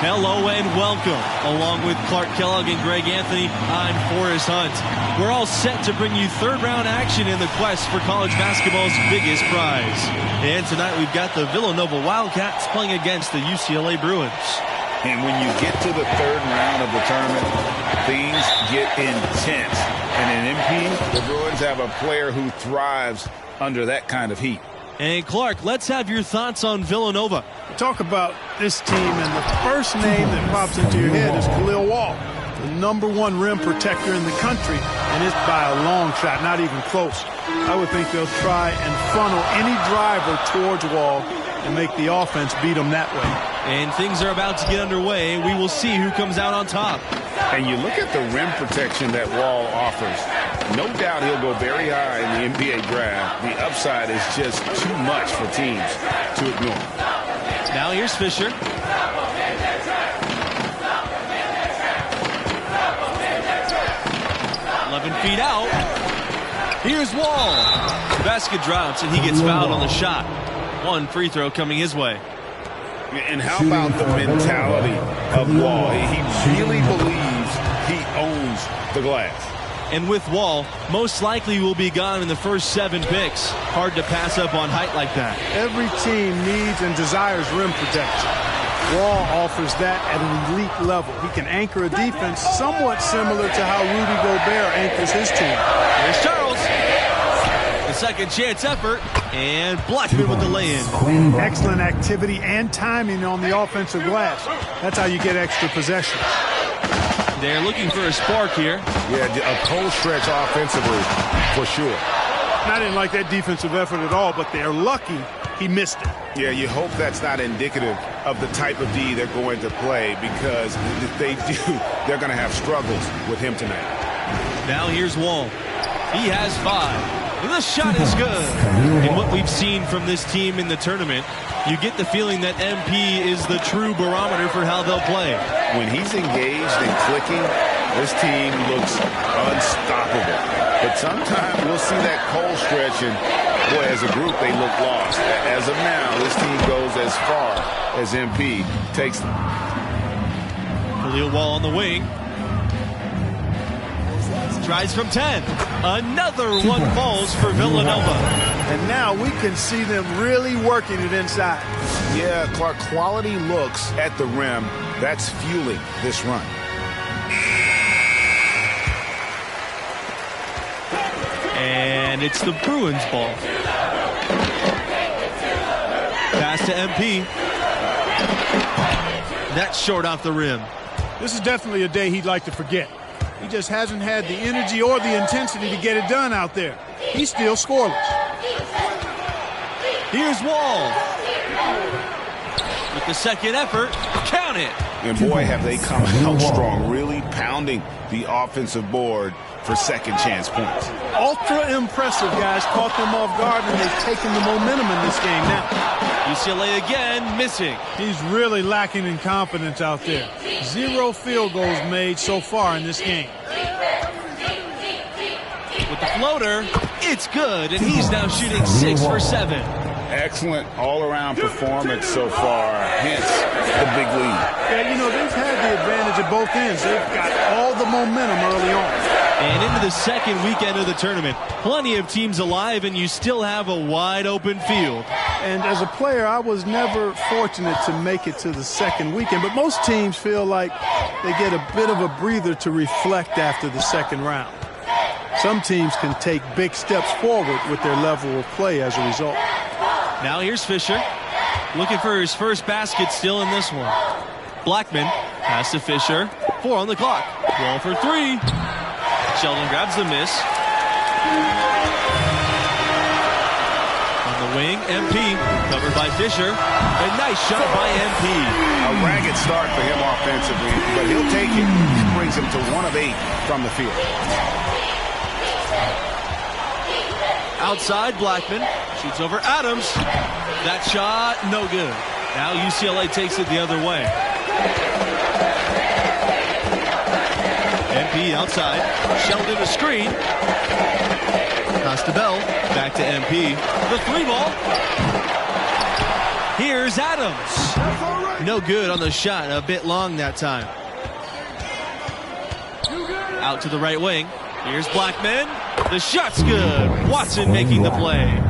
Hello and welcome. Along with Clark Kellogg and Greg Anthony, I'm Forrest Hunt. We're all set to bring you third-round action in the quest for college basketball's biggest prize. And tonight we've got the Villanova Wildcats playing against the UCLA Bruins. And when you get to the third round of the tournament, things get intense. And in MP, the Bruins have a player who thrives under that kind of heat. And Clark, let's have your thoughts on Villanova. Talk about this team, and the first name that pops into your head is Khalil Wall, the #1 rim protector in the country, and it's by a long shot, not even close. I would think they'll try and funnel any driver towards Wall and make the offense beat them that way. And things are about to get underway. We will see who comes out on top. And you look at the rim protection that Wall offers. No doubt he'll go very high in the NBA draft. The upside is just too much for teams to ignore. Now here's Fisher. 11 feet out. Here's Wall. The basket drops and he gets fouled on the shot. One free throw coming his way. And how about the mentality of Wall? He really believes he owns the glass. And with Wall, most likely will be gone in the first 7 picks. Hard to pass up on height like that. Every team needs and desires rim protection. Wall offers that at an elite level. He can anchor a defense somewhat similar to how Rudy Gobert anchors his team. Here's Charles. The second chance effort, and Blackman with the lay-in. Excellent activity and timing on the offensive glass. That's how you get extra possessions. They're looking for a spark here. Yeah, a cold stretch offensively, for sure. I didn't like that defensive effort at all, but they're lucky he missed it. Yeah, you hope that's not indicative of the type of D they're going to play, because if they do, they're going to have struggles with him tonight. Now here's Wall. He has 5. And the shot is good. And what we've seen from this team in the tournament, you get the feeling that MP is the true barometer for how they'll play. When he's engaged and clicking, this team looks unstoppable. But sometimes we'll see that cold stretch, and boy, as a group, they look lost. As of now, this team goes as far as MP takes them. Khalil Wall on the wing. Tries from 10. Another one falls for Villanova. And now we can see them really working it inside. Yeah, Clark, quality looks at the rim. That's fueling this run. And it's the Bruins ball. Pass to MP. That's short off the rim. This is definitely a day he'd like to forget. He just hasn't had the energy or the intensity to get it done out there. He's still scoreless. Here's Wall. With the second effort, count it. And boy, have they come out strong, really pounding the offensive board for second chance points. Ultra impressive, guys. Caught them off guard, and they've taken the momentum in this game now. UCLA again missing. He's really lacking in confidence out there. 0 field goals made so far in this game. With the floater, it's good, and he's now shooting 6 for 7. Excellent all-around performance so far, hence the big lead. Yeah, you know, they've had the advantage at both ends. They've got all the momentum early on. And into the second weekend of the tournament. Plenty of teams alive, and you still have a wide-open field. And as a player, I was never fortunate to make it to the second weekend, but most teams feel like they get a bit of a breather to reflect after the second round. Some teams can take big steps forward with their level of play as a result. Now here's Fisher, looking for his first basket still in this one. Blackman, pass to Fisher, 4 on the clock. Wall for 3. Sheldon grabs the miss. On the wing, MP, covered by Fisher. A nice shot by MP. A ragged start for him offensively, but he'll take it. This brings him to 1 of 8 from the field. Outside, Blackman shoots over Adams. That shot, no good. Now UCLA takes it the other way. MP outside. Sheldon a screen. Pass to Bell. Back to MP. The 3 ball. Here's Adams. No good on the shot. A bit long that time. Out to the right wing. Here's Blackman. The shot's good. Watson making the play.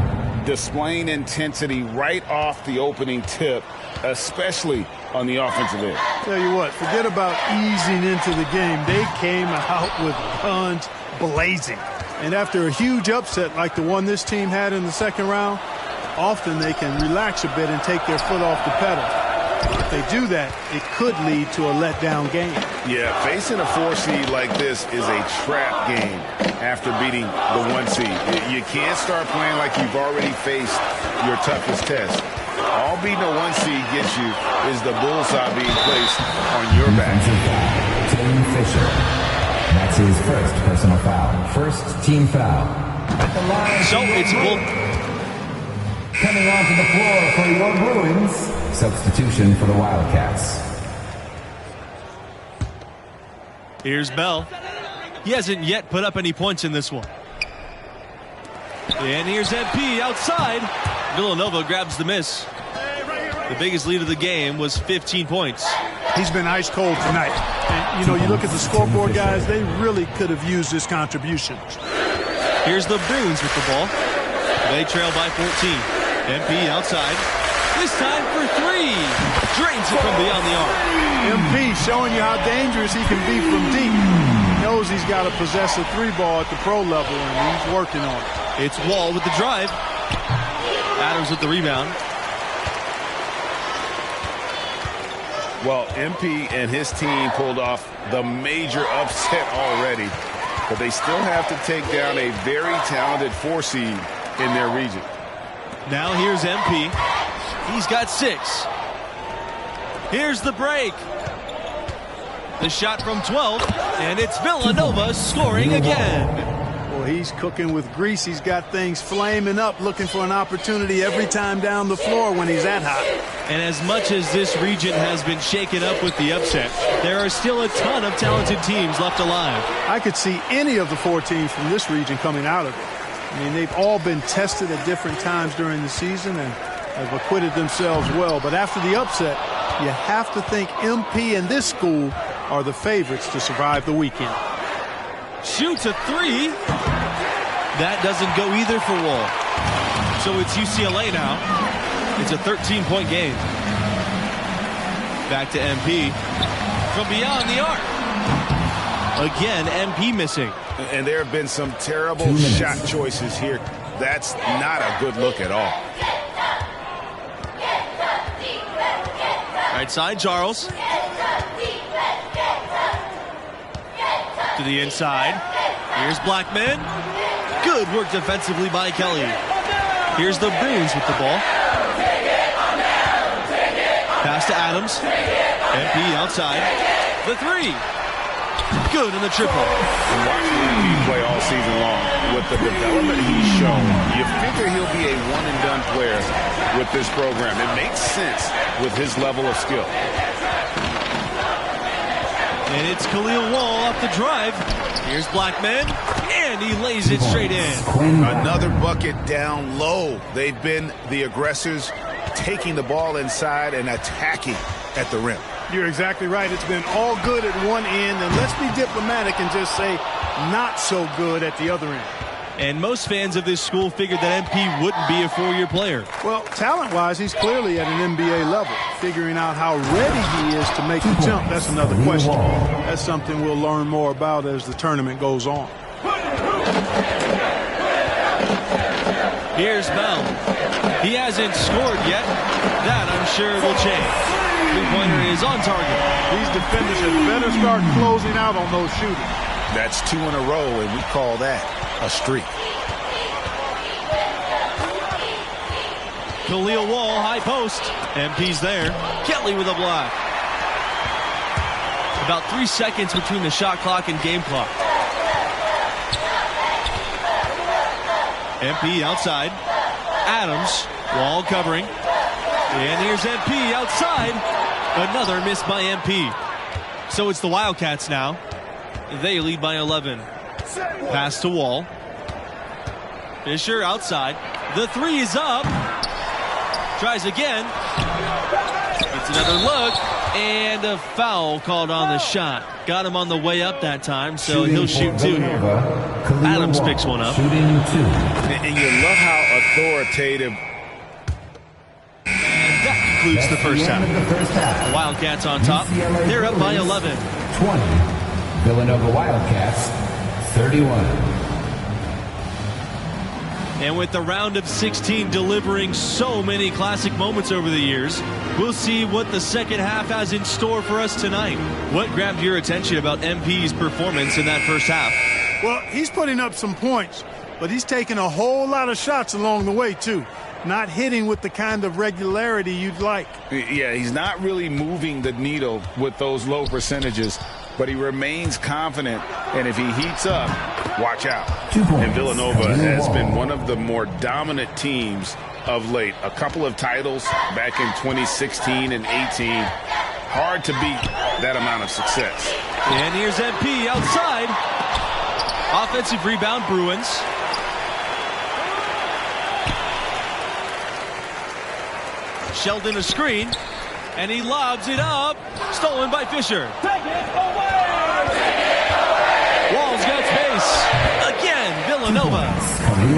Displaying intensity right off the opening tip, especially on the offensive end. Tell you what, forget about easing into the game. They came out with guns blazing. And after a huge upset like the one this team had in the second round, often they can relax a bit and take their foot off the pedal. If they do that, it could lead to a letdown game. Yeah, facing a 4 seed like this is a trap game after beating the 1 seed. You can't start playing like you've already faced your toughest test. All beating a 1 seed gets you is the bullseye being placed on your back. Tim Fisher. That's his first personal foul. First team foul. At the line. So it's bull. Coming onto the floor for your Bruins. Substitution for the Wildcats. Here's Bell. He hasn't yet put up any points in this one. And here's MP outside. Villanova grabs the miss. The biggest lead of the game was 15 points. He's been ice cold tonight. And, you know, you look at the scoreboard, guys, they really could have used this contribution. Here's the Bruins with the ball. They trail by 14. MP outside. This time for 3. Drains it from beyond the arc. MP showing you how dangerous he can be from deep. He knows he's got to possess a 3 ball at the pro level, and he's working on it. It's Wall with the drive. Adams with the rebound. Well, MP and his team pulled off the major upset already, but they still have to take down a very talented 4 seed in their region. Now here's MP. He's got 6. Here's the break. The shot from 12, and it's Villanova scoring again. Well, he's cooking with grease. He's got things flaming up, looking for an opportunity every time down the floor when he's that hot. And as much as this region has been shaken up with the upset, there are still a ton of talented teams left alive. I could see any of the 4 teams from this region coming out of it. I mean, they've all been tested at different times during the season and have acquitted themselves well. But after the upset, you have to think MP and this school are the favorites to survive the weekend. Shoots a 3. That doesn't go either for Wall. So it's UCLA now. It's a 13-point game. Back to MP. From beyond the arc. Again, MP missing. And there have been some terrible shot choices here. That's not a good look at all. Right side, Charles. To the inside. Here's Blackman. Good work defensively by Kelly. Here's the Bruins with the ball. Pass to Adams. MP outside. The 3. Good in the triple. And watching MP play all season long, with the development he's shown, you figure he'll be a one-and-done player with this program. It makes sense with his level of skill. And it's Khalil Wall off the drive. Here's Blackman, and he lays it straight in. Another bucket down low. They've been the aggressors, taking the ball inside and attacking at the rim. You're exactly right. It's been all good at one end, and let's be diplomatic and just say not so good at the other end. And most fans of this school figured that MP wouldn't be a 4-year player. Well, talent-wise, he's clearly at an NBA level. Figuring out how ready he is to make the jump, that's another question. That's something we'll learn more about as the tournament goes on. Here's Bell. He hasn't scored yet. That, I'm sure, will change. Three-pointer is on target. These defenders had better start closing out on those shooters. That's 2 in a row, and we call that a streak. Khalil Wall, high post. MP's there. Kelly with a block. About 3 seconds between the shot clock and game clock. MP outside. Adams, Wall covering. And here's MP outside. Another miss by MP. So it's the Wildcats now. They lead by 11. Pass to Wall. Fisher outside. The 3 is up. Tries again. Gets another look. And a foul called on the shot. Got him on the way up that time, so he'll shoot two here. Adams picks one up. And you love how authoritative. And that concludes the first half. Wildcats on top. They're up by 11. 20. Villanova Wildcats, 31. And with the round of 16 delivering so many classic moments over the years, we'll see what the second half has in store for us tonight. What grabbed your attention about MP's performance in that first half? Well, he's putting up some points, but he's taking a whole lot of shots along the way, too. Not hitting with the kind of regularity you'd like. Yeah, he's not really moving the needle with those low percentages, but he remains confident, and if he heats up, watch out. And Villanova has been one of the more dominant teams of late. A couple of titles back in 2016 and 18. Hard to beat that amount of success. And here's MP outside. Offensive rebound, Bruins. Sheldon a screen, and he lobs it up. Stolen by Fisher. Wall's got space. Again, Villanova.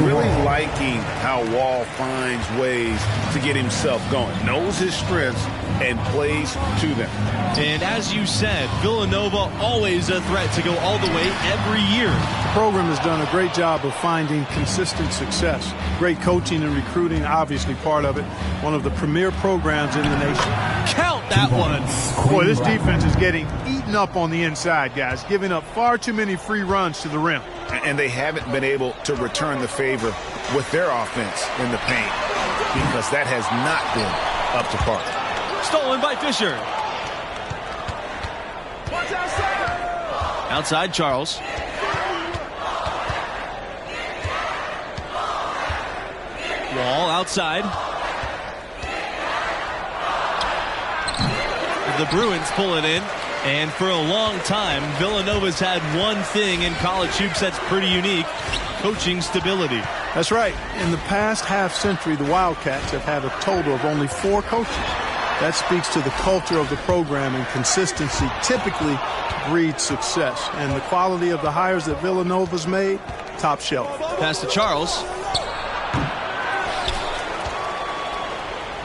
Really liking how Wall finds ways to get himself going. Knows his strengths and plays to them. And as you said, Villanova always a threat to go all the way every year. The program has done a great job of finding consistent success. Great coaching and recruiting, obviously part of it. One of the premier programs in the nation. Count that one. Boy, this defense is getting eaten up on the inside, guys. Giving up far too many free runs to the rim. And they haven't been able to return the favor with their offense in the paint because that has not been up to par. Stolen by Fisher. Outside Charles. Wall outside. The Bruins pull it in. And for a long time, Villanova's had one thing in college hoops that's pretty unique: coaching stability. That's right. In the past half century, the Wildcats have had a total of only 4 coaches. That speaks to the culture of the program, and consistency typically breeds success. And the quality of the hires that Villanova's made, top shelf. Pass to Charles.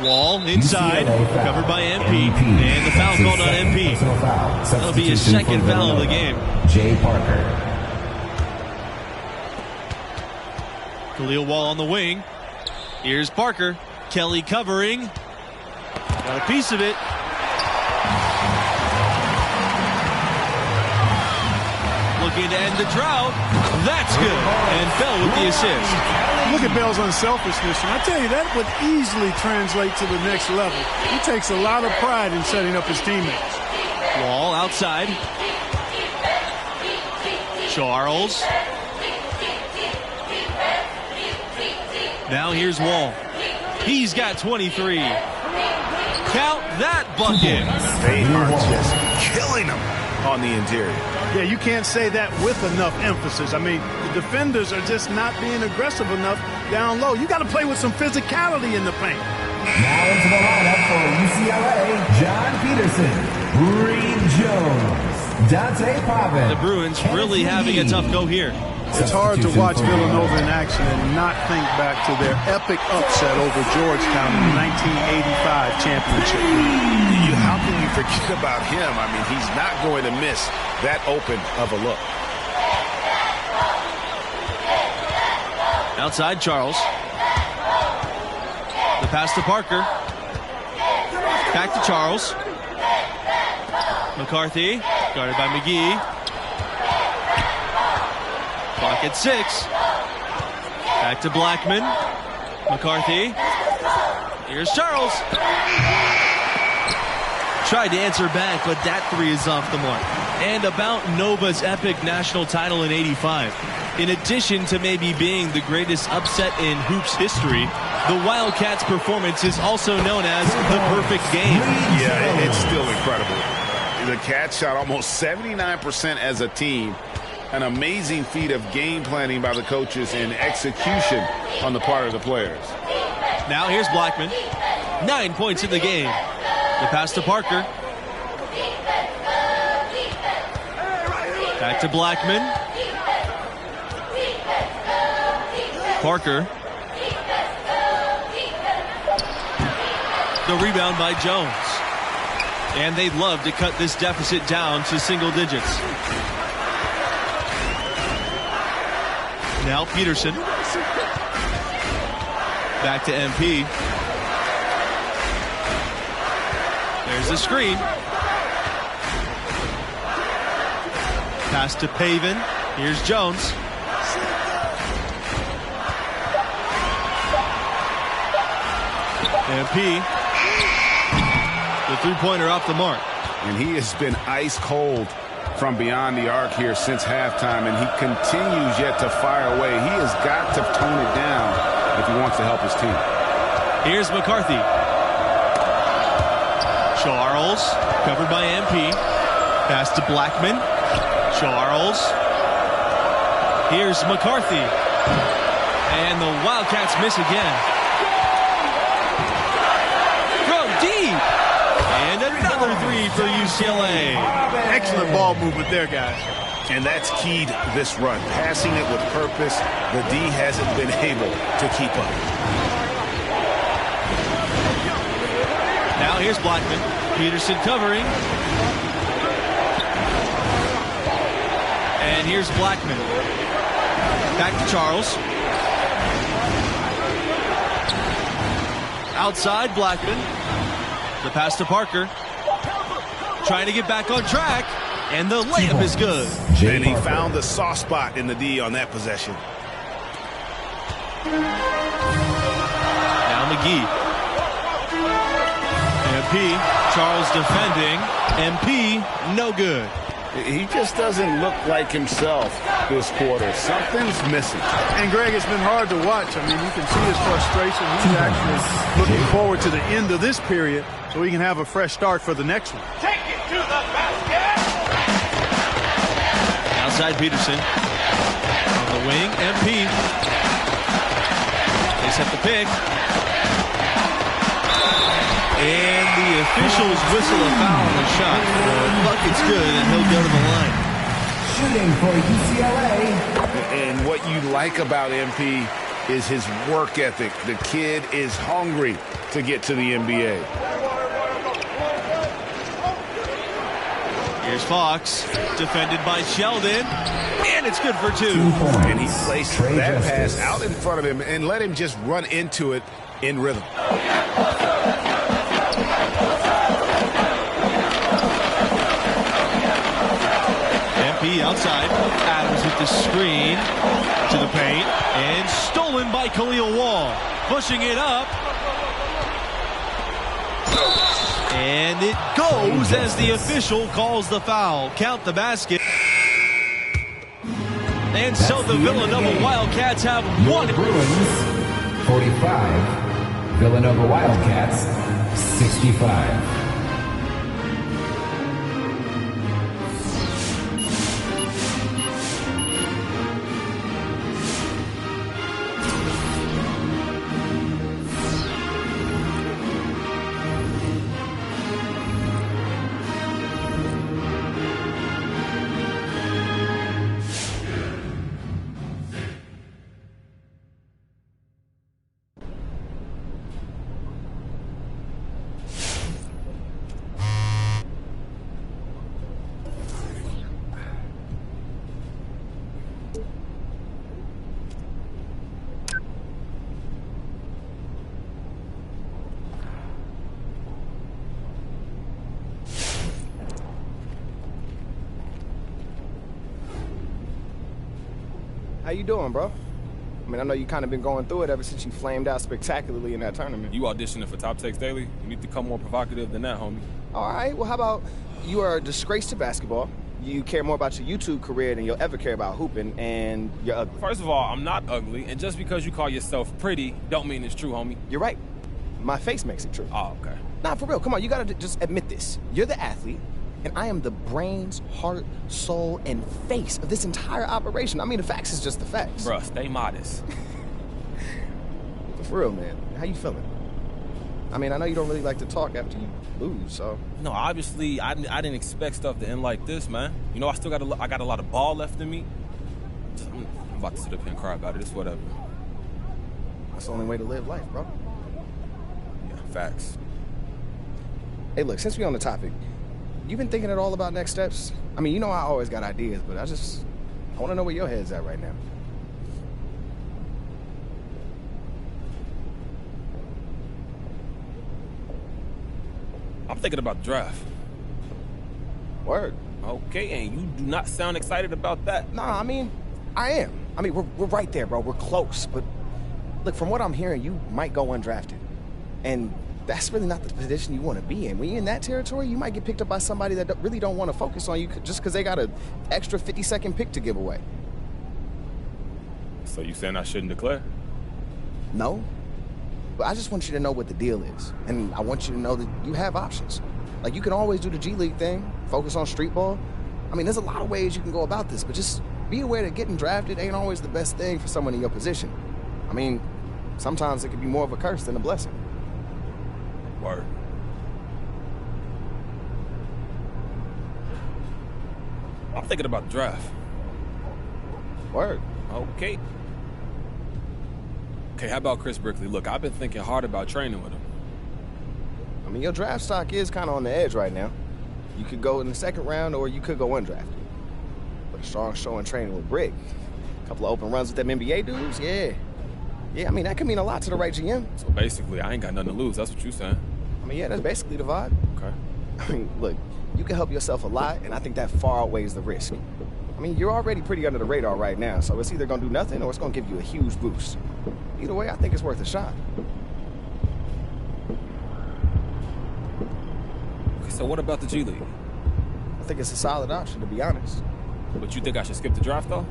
Wall inside, covered by MP, and the foul called on MP. That'll be his second foul of the game. Jay Parker. Khalil Wall on the wing. Here's Parker. Kelly covering. Got a piece of it. Looking to end the drought. That's good. And Bell with the assist. Look at Bell's unselfishness. And I tell you, that would easily translate to the next level. He takes a lot of pride in setting up his teammates. Wall outside. Charles. Now here's Wall. He's got 23. Count that bucket. They are just killing them on the interior. Yeah, you can't say that with enough emphasis. I mean, the defenders are just not being aggressive enough down low. You got to play with some physicality in the paint. Now into the lineup for UCLA, John Peterson, Reed Jones, Dante Pavin. The Bruins really having a tough go here. It's hard to watch Villanova in action and not think back to their epic upset over Georgetown in the 1985 championship. How can you forget about him? I mean, he's not going to miss that open of a look. Outside Charles. The pass to Parker. Back to Charles. McCarthy, guarded by McGee. Clock at 6. Back to Blackman. McCarthy. Here's Charles. Tried to answer back, but that 3 is off the mark. And about Nova's epic national title in '85. In addition to maybe being the greatest upset in hoops history, the Wildcats' performance is also known as the perfect game. Yeah, it's still incredible. The Cats shot almost 79% as a team. An amazing feat of game planning by the coaches and execution on the part of the players. Now here's Blackman. 9 points in the game. The pass to Parker. Back to Blackman. Parker. The rebound by Jones. And they'd love to cut this deficit down to single digits. Now Peterson. Back to MP. There's the screen. Pass to Pavin. Here's Jones. MP. The three-pointer off the mark. And he has been ice cold from beyond the arc here since halftime, and he continues yet to fire away. He has got to tone it down if he wants to help his team. Here's McCarthy. Charles, covered by MP. Pass to Blackman. Charles. Here's McCarthy. And the Wildcats miss again. From deep. And another three for UCLA. Excellent ball movement there, guys. And that's keyed this run. Passing it with purpose. The D hasn't been able to keep up. Now here's Blackman. Peterson covering. And here's Blackman. Back to Charles. Outside Blackman. The pass to Parker. Trying to get back on track. And the layup is good. And he found the soft spot in the D on that possession. Now McGee. MP. Charles defending. MP, no good. He just doesn't look like himself this quarter. Something's missing. And Greg, it's been hard to watch. I mean, you can see his frustration. He's actually looking forward to the end of this period so he can have a fresh start for the next one. Take it to the basket! Outside Peterson. On the wing, MP. They set the pick. And the officials whistle a foul on the shot. The bucket's good, and he'll go to the line. Shooting for UCLA. And what you like about MP is his work ethic. The kid is hungry to get to the NBA. Here's Fox, defended by Sheldon, and it's good for two. And he placed that pass out in front of him and let him just run into it in rhythm. MP outside. Adams with the screen to the paint. And stolen by Khalil Wall. Pushing it up. And it goes as the official calls the foul. Count the basket. And so the Villanova Wildcats have won it. Bruins 45. Villanova Wildcats 65. How you doing, bro? I mean, I know you kind of been going through it ever since you flamed out spectacularly in that tournament. You auditioning for Top Takes Daily? You need to come more provocative than that, homie. All right, well, how about you are a disgrace to basketball, you care more about your YouTube career than you'll ever care about hooping, and you're ugly. First of all, I'm not ugly, and just because you call yourself pretty don't mean it's true, homie. You're right. My face makes it true. Oh, okay. Nah, for real, come on, you gotta just admit this. You're the athlete, and I am the brains, heart, soul, and face of this entire operation. I mean, the facts is just the facts. Bruh, stay modest. For real, man. How you feeling? I mean, I know you don't really like to talk after you lose, so. No, obviously, I didn't expect stuff to end like this, man. You know, I got a lot of ball left in me. I'm about to sit up here and cry about it. It's whatever. That's the only way to live life, bro. Yeah, facts. Hey, look, since we're on the topic, you been thinking at all about next steps? I mean, you know I always got ideas, but I want to know where your head's at right now. I'm thinking about the draft. Word. Okay, and you do not sound excited about that. Nah, I mean, I am. I mean, we're right there, bro. We're close. But look, from what I'm hearing, you might go undrafted. And that's really not the position you want to be in. When you're in that territory, you might get picked up by somebody that really don't want to focus on you just because they got an extra 50-second pick to give away. So you saying I shouldn't declare? No. But I just want you to know what the deal is. And I want you to know that you have options. Like, you can always do the G League thing, focus on street ball. I mean, there's a lot of ways you can go about this, but just be aware that getting drafted ain't always the best thing for someone in your position. I mean, sometimes it can be more of a curse than a blessing. Word. I'm thinking about the draft. Word. Okay. Okay, how about Chris Brickley? Look, I've been thinking hard about training with him. I mean, your draft stock is kind of on the edge right now. You could go in the second round or you could go undrafted. But a strong showing training with Brick. A couple of open runs with them NBA dudes, yeah. Yeah, I mean, that could mean a lot to the right GM. So basically, I ain't got nothing to lose. That's what you saying. I mean, yeah, that's basically the vibe. Okay. I mean, look, you can help yourself a lot, and I think that far outweighs the risk. I mean, you're already pretty under the radar right now, so it's either going to do nothing or it's going to give you a huge boost. Either way, I think it's worth a shot. Okay, so what about the G League? I think it's a solid option, to be honest. But you think I should skip the draft, though?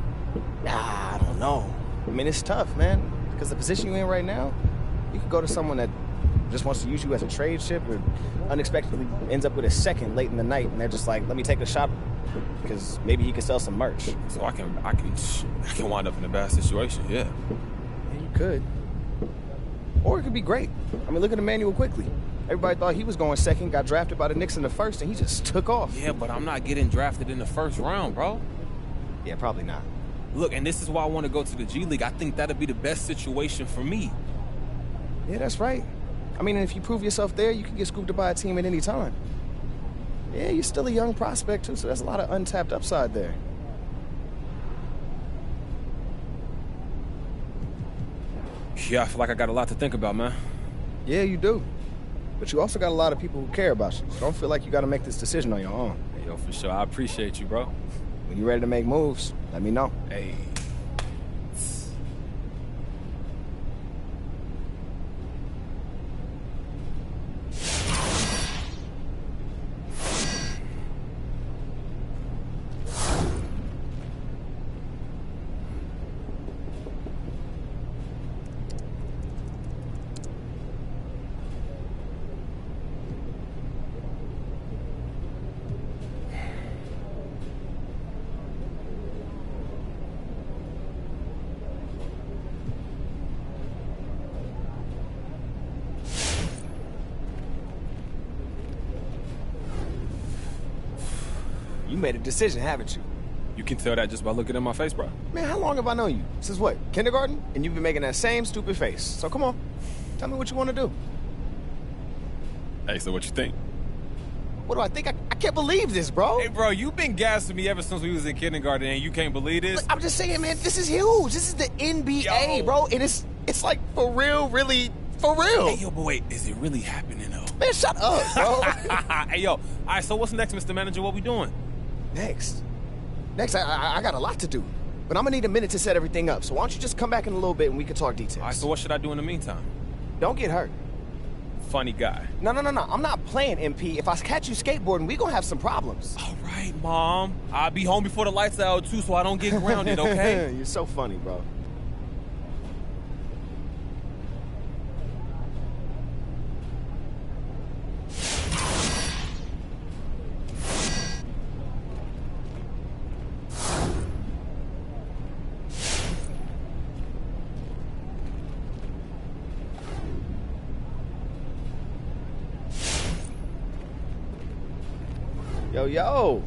Nah, I don't know. I mean, it's tough, man, because the position you're in right now, you could go to someone that just wants to use you as a trade chip or unexpectedly ends up with a second late in the night, and they're just like, let me take a shot because maybe he could sell some merch. So I can wind up in a bad situation, yeah. Yeah, you could. Or it could be great. I mean, look at Emmanuel Quickly. Everybody thought he was going second, got drafted by the Knicks in the first, and he just took off. Yeah, but I'm not getting drafted in the first round, bro. Yeah, probably not. Look, and this is why I want to go to the G League. I think that'd be the best situation for me. Yeah, that's right. I mean, and if you prove yourself there, you can get scooped up by a team at any time. Yeah, you're still a young prospect, too, so there's a lot of untapped upside there. Yeah, I feel like I got a lot to think about, man. Yeah, you do. But you also got a lot of people who care about you. So don't feel like you got to make this decision on your own. Hey, yo, for sure. I appreciate you, bro. When you're ready to make moves, let me know. Hey. You made a decision, haven't you? You can tell that just by looking at my face, bro. Man, how long have I known you? Since what, kindergarten? And you've been making that same stupid face. So come on, tell me what you want to do. Hey, so what you think? What do I think? I can't believe this, bro. Hey, bro, you've been gassing me ever since we was in kindergarten, and you can't believe this? Look, I'm just saying, man, this is huge. This is the NBA, Yo. bro. And it's like for real, really, for real. Hey, yo, but wait, is it really happening, though? Man, shut up, bro. Hey, yo, all right, so what's next, Mr. Manager? What we doing? Next, I got a lot to do. But I'm going to need a minute to set everything up. So why don't you just come back in a little bit and we can talk details. All right, so what should I do in the meantime? Don't get hurt. Funny guy. No. I'm not playing, MP. If I catch you skateboarding, we going to have some problems. All right, Mom. I'll be home before the lights are out, too, so I don't get grounded, okay? You're so funny, bro. Yo, yo.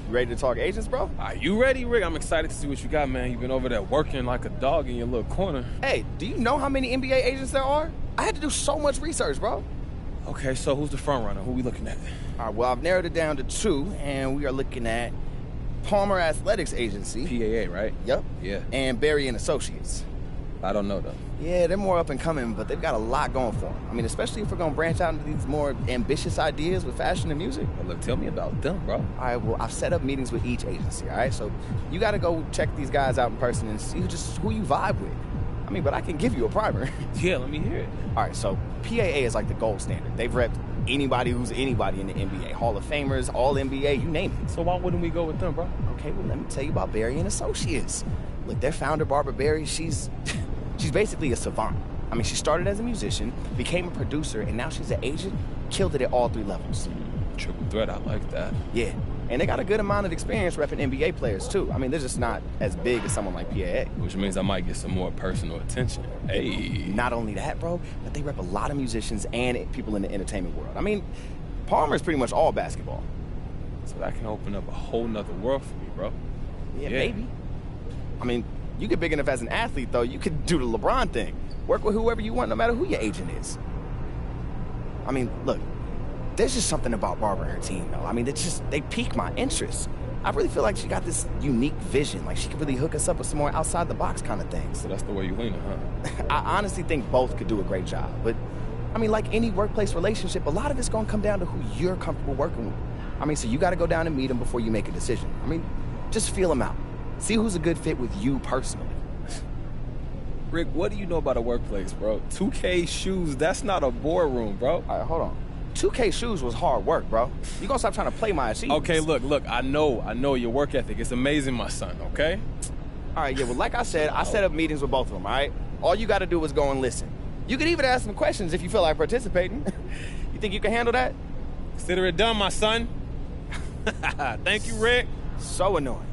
You ready to talk agents, bro? Are you ready, Rick? I'm excited to see what you got, man. You've been over there working like a dog in your little corner. Hey, do you know how many NBA agents there are? I had to do so much research, bro. Okay, so who's the front runner? Who we looking at? All right, well, I've narrowed it down to 2, and we are looking at Palmer Athletics Agency. PAA, right? Yep. Yeah. And Berry and Associates. I don't know, though. Yeah, they're more up and coming, but they've got a lot going for them. I mean, especially if we're going to branch out into these more ambitious ideas with fashion and music. Well, look, tell me about them, bro. All right, well, I've set up meetings with each agency, all right? So you got to go check these guys out in person and see just who you vibe with. I mean, but I can give you a primer. Yeah, let me hear it. All right, so PAA is like the gold standard. They've repped anybody who's anybody in the NBA. Hall of Famers, All-NBA, you name it. So why wouldn't we go with them, bro? Okay, well, let me tell you about Berry and Associates. Look, their founder, Barbara Berry, she's basically a savant. I mean, she started as a musician, became a producer, and now she's an agent, killed it at all 3 levels. Triple threat, I like that. Yeah, and they got a good amount of experience repping NBA players, too. I mean, they're just not as big as someone like PAA. Which means I might get some more personal attention. Hey. Not only that, bro, but they rep a lot of musicians and people in the entertainment world. I mean, Palmer is pretty much all basketball. So that can open up a whole nother world for me, bro. Yeah, maybe. I mean, you get big enough as an athlete, though, you could do the LeBron thing. Work with whoever you want, no matter who your agent is. I mean, look, there's just something about Barbara and her team, though. I mean, they pique my interest. I really feel like she got this unique vision. Like, she could really hook us up with some more outside-the-box kind of things. So that's the way you lean it, huh? I honestly think both could do a great job. But, I mean, like any workplace relationship, a lot of it's going to come down to who you're comfortable working with. I mean, so you got to go down and meet them before you make a decision. I mean, just feel them out. See who's a good fit with you personally. Rick, what do you know about a workplace, bro? 2K shoes, that's not a boardroom, bro. All right, hold on. 2K shoes was hard work, bro. You gonna stop trying to play my achievements. Okay, look, I know your work ethic. It's amazing, my son, okay? All right, yeah, well, like I said, I set up meetings with both of them, all right? All you got to do is go and listen. You could even ask some questions if you feel like participating. You think you can handle that? Consider it done, my son. Thank you, Rick. So annoying.